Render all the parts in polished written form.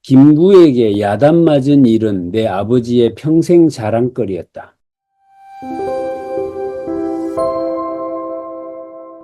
김구에게 야단 맞은 일은 내 아버지의 평생 자랑거리였다.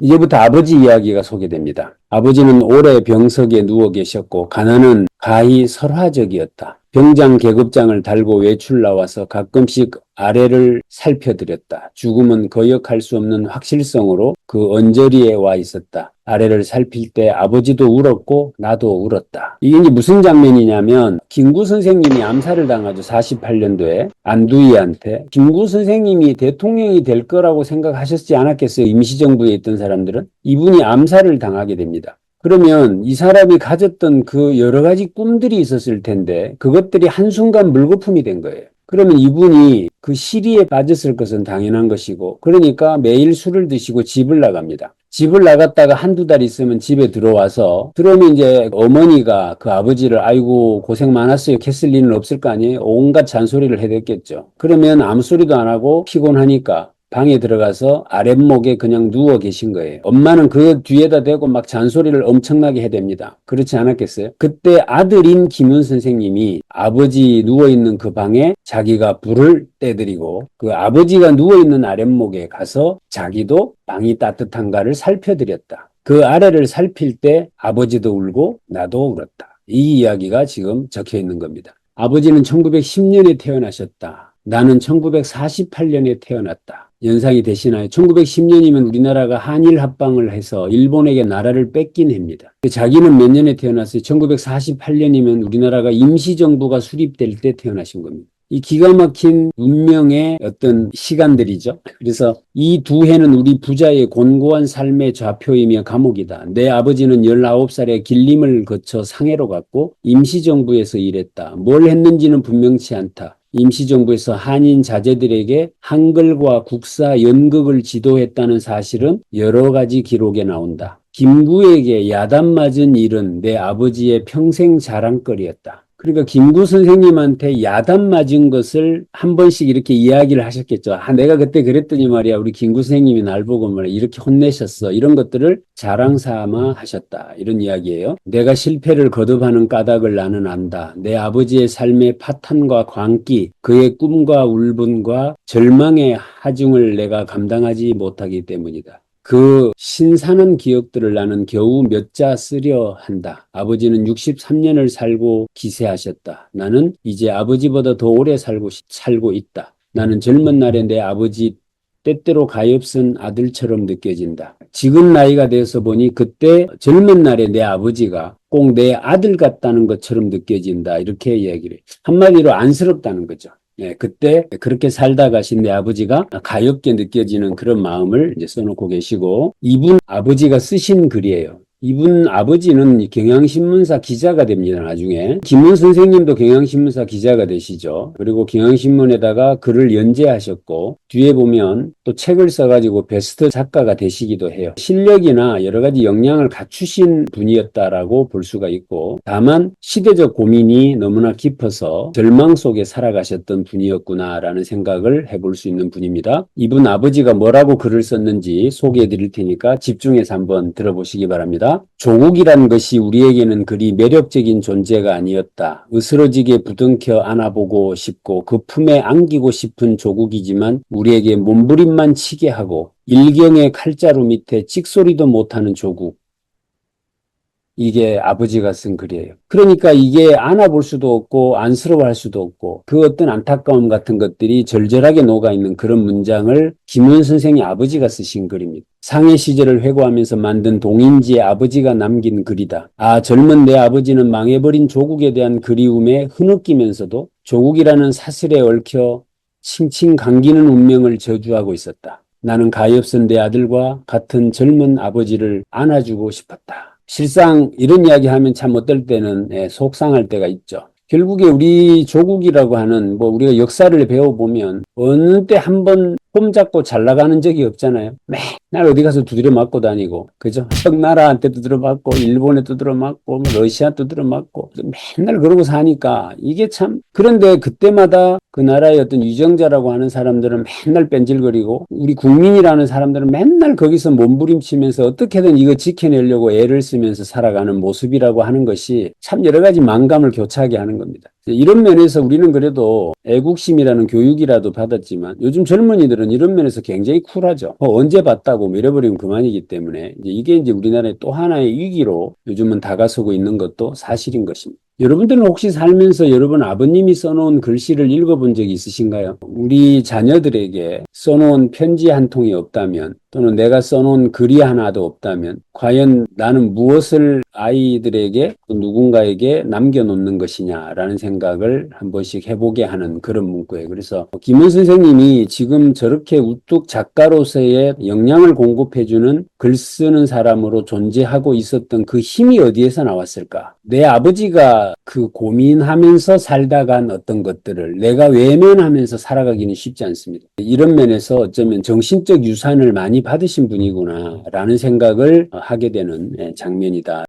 이제부터 아버지 이야기가 소개됩니다. 아버지는 오래 병석에 누워 계셨고 가난은 가히 설화적이었다. 병장 계급장을 달고 외출 나와서 가끔씩 아래를 살펴드렸다. 죽음은 거역할 수 없는 확실성으로 그 언저리에 와 있었다. 아래를 살필 때 아버지도 울었고 나도 울었다. 이게 이제 무슨 장면이냐면 김구 선생님이 암살을 당하죠. 48년도에 안두희한테. 김구 선생님이 대통령이 될 거라고 생각하셨지 않았겠어요? 임시정부에 있던 사람들은. 이분이 암살을 당하게 됩니다. 그러면 이 사람이 가졌던 그 여러 가지 꿈들이 있었을 텐데 그것들이 한순간 물거품이 된 거예요. 그러면 이분이 그 시리에 빠졌을 것은 당연한 것이고, 그러니까 매일 술을 드시고 집을 나갑니다. 집을 나갔다가 한두 달 있으면 집에 들어와서, 들어오면 이제 어머니가 그 아버지를 아이고 고생 많았어요 했을 리는 없을 거 아니에요. 온갖 잔소리를 해댔겠죠. 그러면 아무 소리도 안 하고 피곤하니까 방에 들어가서 아랫목에 그냥 누워 계신 거예요. 엄마는 그 뒤에다 대고 막 잔소리를 엄청나게 해댑니다. 그렇지 않았겠어요? 그때 아들인 김은 선생님이 아버지 누워있는 그 방에 자기가 불을 떼드리고 그 아버지가 누워있는 아랫목에 가서 자기도 방이 따뜻한가를 살펴드렸다. 그 아래를 살필 때 아버지도 울고 나도 울었다. 이 이야기가 지금 적혀 있는 겁니다. 아버지는 1910년에 태어나셨다. 나는 1948년에 태어났다. 연상이 되시나요? 1910년이면 우리나라가 한일 합방을 해서 일본에게 나라를 뺏긴 해입니다. 자기는 몇 년에 태어났어요? 1948년이면 우리나라가 임시정부가 수립될 때 태어나신 겁니다. 이 기가 막힌 운명의 어떤 시간들이죠. 그래서 이 두 해는 우리 부자의 곤고한 삶의 좌표이며 감옥이다. 내 아버지는 19살에 길림을 거쳐 상해로 갔고 임시정부에서 일했다. 뭘 했는지는 분명치 않다. 임시정부에서 한인 자제들에게 한글과 국사, 연극을 지도했다는 사실은 여러 가지 기록에 나온다. 김구에게 야단 맞은 일은 내 아버지의 평생 자랑거리였다. 그러니까 김구 선생님한테 야단 맞은 것을 한 번씩 이렇게 이야기를 하셨겠죠. 내가 그때 그랬더니 말이야, 우리 김구 선생님이 날 보고 말이야, 이렇게 혼내셨어. 이런 것들을 자랑삼아 하셨다. 이런 이야기예요. 내가 실패를 거듭하는 까닭을 나는 안다. 내 아버지의 삶의 파탄과 광기, 그의 꿈과 울분과 절망의 하중을 내가 감당하지 못하기 때문이다. 그 신선한 기억들을 나는 겨우 몇 자 쓰려 한다. 아버지는 63년을 살고 기세하셨다. 나는 이제 아버지보다 더 오래 살고 있다. 나는 젊은 날에 내 아버지 때때로 가엾은 아들처럼 느껴진다. 지금 나이가 돼서 보니 그때 젊은 날에 내 아버지가 꼭 내 아들 같다는 것처럼 느껴진다. 이렇게 이야기를 해요. 한마디로 안쓰럽다는 거죠. 예, 그때 그렇게 살다 가신 내 아버지가 가엾게 느껴지는 그런 마음을 이제 써놓고 계시고, 이분 아버지가 쓰신 글이에요. 이분 아버지는 경향신문사 기자가 됩니다, 나중에. 김은 선생님도 경향신문사 기자가 되시죠. 그리고 경향신문에다가 글을 연재하셨고, 뒤에 보면 또 책을 써가지고 베스트 작가가 되시기도 해요. 실력이나 여러 가지 역량을 갖추신 분이었다라고 볼 수가 있고, 다만 시대적 고민이 너무나 깊어서 절망 속에 살아가셨던 분이었구나라는 생각을 해볼 수 있는 분입니다. 이분 아버지가 뭐라고 글을 썼는지 소개해 드릴 테니까 집중해서 한번 들어보시기 바랍니다. 조국이란 것이 우리에게는 그리 매력적인 존재가 아니었다. 으스러지게 부둥켜 안아보고 싶고 그 품에 안기고 싶은 조국이지만 우리에게 몸부림만 치게 하고 일경의 칼자루 밑에 찍소리도 못하는 조국. 이게 아버지가 쓴 글이에요. 그러니까 이게 안아볼 수도 없고 안쓰러워할 수도 없고 그 어떤 안타까움 같은 것들이 절절하게 녹아있는 그런 문장을 김은 선생의 아버지가 쓰신 글입니다. 상해 시절을 회고하면서 만든 동인지의 아버지가 남긴 글이다. 아, 젊은 내 아버지는 망해버린 조국에 대한 그리움에 흐느끼면서도 조국이라는 사슬에 얽혀 칭칭 감기는 운명을 저주하고 있었다. 나는 가엾은 내 아들과 같은 젊은 아버지를 안아주고 싶었다. 실상 이런 이야기 하면 참 어떨 때는 속상할 때가 있죠. 결국에 우리 조국이라고 하는 우리가 역사를 배워보면 어느 때 한번 폼 잡고 잘 나가는 적이 없잖아요. 맨날 어디 가서 두드려 맞고 다니고, 그죠? 청나라한테 두드려 맞고, 일본에 두드려 맞고, 뭐 러시아 두드려 맞고, 맨날 그러고 사니까 이게 참, 그런데 그때마다 그 나라의 어떤 유정자라고 하는 사람들은 맨날 뺀질거리고, 우리 국민이라는 사람들은 맨날 거기서 몸부림치면서 어떻게든 이거 지켜내려고 애를 쓰면서 살아가는 모습이라고 하는 것이 참 여러 가지 만감을 교차하게 하는 겁니다. 이런 면에서 우리는 그래도 애국심이라는 교육이라도 받았지만 요즘 젊은이들은 이런 면에서 굉장히 쿨하죠. 언제 봤다고 뭐 잃어버리면 그만이기 때문에 이게 이제 우리나라의 또 하나의 위기로 요즘은 다가서고 있는 것도 사실인 것입니다. 여러분들은 혹시 살면서 여러분 아버님이 써놓은 글씨를 읽어본 적이 있으신가요? 우리 자녀들에게 써놓은 편지 한 통이 없다면 또는 내가 써놓은 글이 하나도 없다면 과연 나는 무엇을 아이들에게 누군가에게 남겨놓는 것이냐라는 생각을 한 번씩 해보게 하는 그런 문구예요. 그래서 김은 선생님이 지금 저렇게 우뚝 작가로서의 역량을 공급해주는 글 쓰는 사람으로 존재하고 있었던 그 힘이 어디에서 나왔을까? 내 아버지가 그 고민하면서 살다 간 어떤 것들을 내가 외면하면서 살아가기는 쉽지 않습니다. 이런 면에서 어쩌면 정신적 유산을 많이 받으신 분이구나 라는 생각을 하게 되는 장면이다.